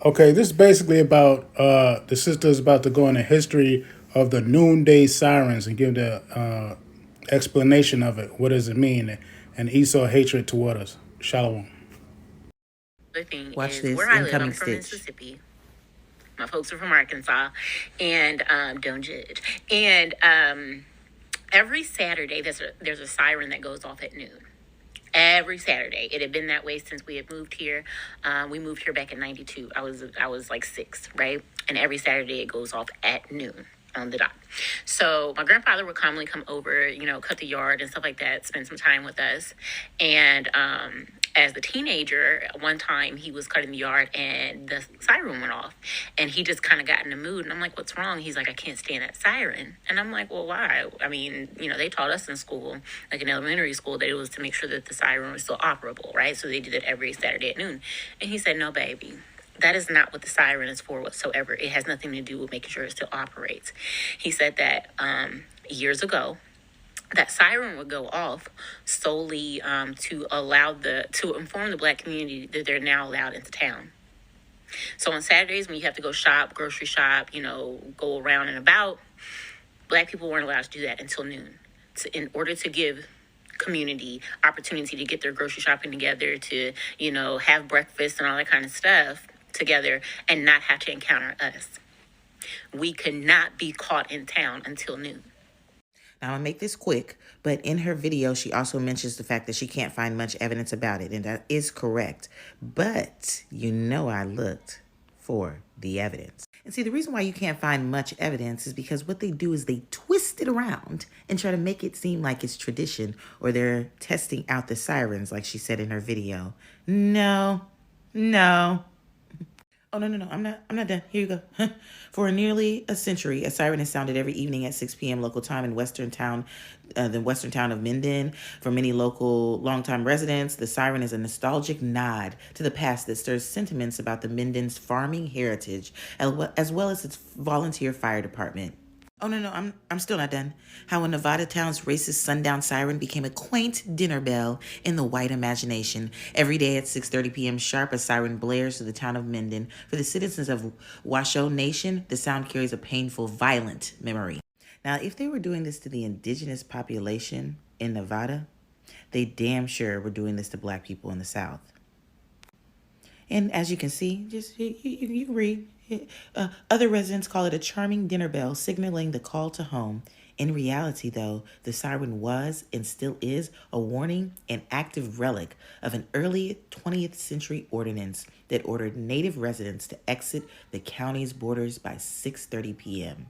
Okay, this is basically about the sister is about to go into history of the noonday sirens and give the explanation of it. What does it mean? And Esau hatred toward us. Shalom. The thing Watch is, this where I live, I'm incoming from stitch. Mississippi. My folks are from Arkansas, and don't judge. And every Saturday, there's a siren that goes off at noon. Every Saturday, it had been that way since we had moved here. We moved here back in '92. I was like 6, right? And every Saturday it goes off at noon on the dot. So my grandfather would commonly come over, cut the yard and stuff like that, spend some time with us. And as a teenager, one time he was cutting the yard and the siren went off, and he just kind of got in the mood. And I'm like, "What's wrong?" He's like, "I can't stand that siren." And I'm like, "Well, why?" I mean, they taught us in school, like in elementary school, that it was to make sure that the siren was still operable, right? So they did it every Saturday at noon. And he said, "No, baby. That is not what the siren is for whatsoever. It has nothing to do with making sure it still operates." He said that years ago, that siren would go off solely to inform the black community that they're now allowed into town. So on Saturdays, when you have to go shop, grocery shop, go around and about, black people weren't allowed to do that until noon. In order to give community opportunity to get their grocery shopping together, to have breakfast and all that kind of stuff together, and not have to encounter us. We could not be caught in town until noon. Now, I'll make this quick, but in her video, she also mentions the fact that she can't find much evidence about it, and that is correct. But I looked for the evidence. And see, the reason why you can't find much evidence is because what they do is they twist it around and try to make it seem like it's tradition or they're testing out the sirens, like she said in her video. No, no. Oh, no, no, no. I'm not done. Here you go. For nearly a century, a siren has sounded every evening at 6 p.m. local time in the western town of Minden. For many local longtime residents, the siren is a nostalgic nod to the past that stirs sentiments about the Minden's farming heritage, as well as its volunteer fire department. Oh, no, no, I'm still not done. How a Nevada town's racist sundown siren became a quaint dinner bell in the white imagination. Every day at 6:30 p.m. sharp, a siren blares to the town of Minden. For the citizens of Washoe Nation, the sound carries a painful, violent memory. Now, if they were doing this to the indigenous population in Nevada, they damn sure were doing this to black people in the South. And as you can see, just you can read. Other residents call it a charming dinner bell, signaling the call to home. In reality, though, the siren was and still is a warning and active relic of an early 20th century ordinance that ordered native residents to exit the county's borders by 6:30 p.m.